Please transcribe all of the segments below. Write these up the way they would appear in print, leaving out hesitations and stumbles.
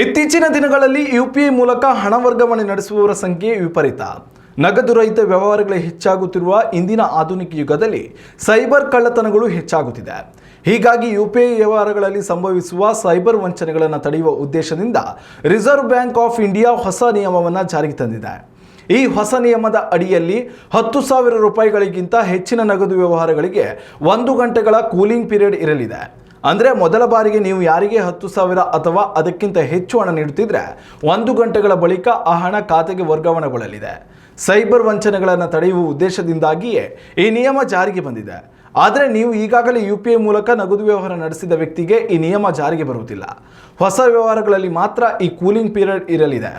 ಇತ್ತೀಚಿನ ದಿನಗಳಲ್ಲಿ ಯುಪಿಐ ಮೂಲಕ ಹಣ ವರ್ಗಾವಣೆ ನಡೆಸುವವರ ಸಂಖ್ಯೆ ವಿಪರೀತ. ನಗದು ರಹಿತ ವ್ಯವಹಾರಗಳು ಹೆಚ್ಚಾಗುತ್ತಿರುವ ಇಂದಿನ ಆಧುನಿಕ ಯುಗದಲ್ಲಿ ಸೈಬರ್ ಕಳ್ಳತನಗಳು ಹೆಚ್ಚಾಗುತ್ತಿದೆ. ಹೀಗಾಗಿ ಯುಪಿಐ ವ್ಯವಹಾರಗಳಲ್ಲಿ ಸಂಭವಿಸುವ ಸೈಬರ್ ವಂಚನೆಗಳನ್ನು ತಡೆಯುವ ಉದ್ದೇಶದಿಂದ ರಿಸರ್ವ್ ಬ್ಯಾಂಕ್ ಆಫ್ ಇಂಡಿಯಾ ಹೊಸ ನಿಯಮವನ್ನು ಜಾರಿಗೆ ತಂದಿದೆ. ಈ ಹೊಸ ನಿಯಮದ ಅಡಿಯಲ್ಲಿ 10,000 ರೂಪಾಯಿಗಳಿಗಿಂತ ಹೆಚ್ಚಿನ ನಗದು ವ್ಯವಹಾರಗಳಿಗೆ 1 ಗಂಟೆಗಳ ಕೂಲಿಂಗ್ ಪೀರಿಯಡ್ ಇರಲಿದೆ. ಅಂದರೆ ಮೊದಲ ಬಾರಿಗೆ ನೀವು ಯಾರಿಗೆ 10,000 ಅಥವಾ ಅದಕ್ಕಿಂತ ಹೆಚ್ಚು ಹಣ ನೀಡುತ್ತಿದ್ರೆ 1 ಗಂಟೆಗಳ ಬಳಿಕ ಆ ಹಣ ಖಾತೆಗೆ ವರ್ಗಾವಣೆಗೊಳ್ಳಲಿದೆ. ಸೈಬರ್ ವಂಚನೆಗಳನ್ನು ತಡೆಯುವ ಉದ್ದೇಶದಿಂದಾಗಿಯೇ ಈ ನಿಯಮ ಜಾರಿಗೆ ಬಂದಿದೆ. ಆದರೆ ನೀವು ಈಗಾಗಲೇ UPI ಮೂಲಕ ನಗದು ವ್ಯವಹಾರ ನಡೆಸಿದ ವ್ಯಕ್ತಿಗೆ ಈ ನಿಯಮ ಜಾರಿಗೆ ಬರುವುದಿಲ್ಲ. ಹೊಸ ವ್ಯವಹಾರಗಳಲ್ಲಿ ಮಾತ್ರ ಈ ಕೂಲಿಂಗ್ ಪೀರಿಯಡ್ ಇರಲಿದೆ.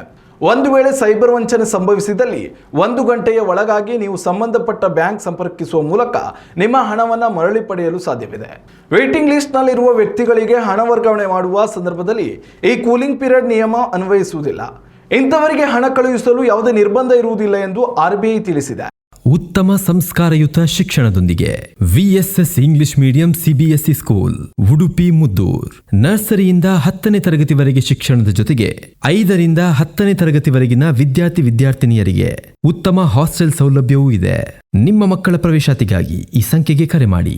ಒಂದು ವೇಳೆ ಸೈಬರ್ ವಂಚನೆ ಸಂಭವಿಸಿದಲ್ಲಿ 1 ಗಂಟೆಯ ಒಳಗಾಗಿ ನೀವು ಸಂಬಂಧಪಟ್ಟ ಬ್ಯಾಂಕ್ ಸಂಪರ್ಕಿಸುವ ಮೂಲಕ ನಿಮ್ಮ ಹಣವನ್ನು ಮರಳಿ ಪಡೆಯಲು ಸಾಧ್ಯವಿದೆ. ವೇಟಿಂಗ್ ಲಿಸ್ಟ್ನಲ್ಲಿರುವ ವ್ಯಕ್ತಿಗಳಿಗೆ ಹಣ ವರ್ಗಾವಣೆ ಮಾಡುವ ಸಂದರ್ಭದಲ್ಲಿ ಈ ಕೂಲಿಂಗ್ ಪೀರಿಯಡ್ ನಿಯಮ ಅನ್ವಯಿಸುವುದಿಲ್ಲ. ಇಂಥವರಿಗೆ ಹಣ ಕಳುಹಿಸಲು ಯಾವುದೇ ನಿರ್ಬಂಧ ಇರುವುದಿಲ್ಲ ಎಂದು RBI ತಿಳಿಸಿದೆ. ಉತ್ತಮ ಸಂಸ್ಕಾರಯುತ ಶಿಕ್ಷಣದೊಂದಿಗೆ VSS English medium CBSE school Udupi Muddur. ನರ್ಸರಿಯಿಂದ 10ನೇ ತರಗತಿವರೆಗೆ ಶಿಕ್ಷಣದ ಜೊತೆಗೆ 5ರಿಂದ 10ನೇ ತರಗತಿವರೆಗಿನ ವಿದ್ಯಾರ್ಥಿನಿಯರಿಗೆ ಉತ್ತಮ ಹಾಸ್ಟೆಲ್ ಸೌಲಭ್ಯವೂ ಇದೆ. ನಿಮ್ಮ ಮಕ್ಕಳ ಪ್ರವೇಶಾತಿಗಾಗಿ ಈ ಸಂಖ್ಯೆಗೆ ಕರೆ ಮಾಡಿ.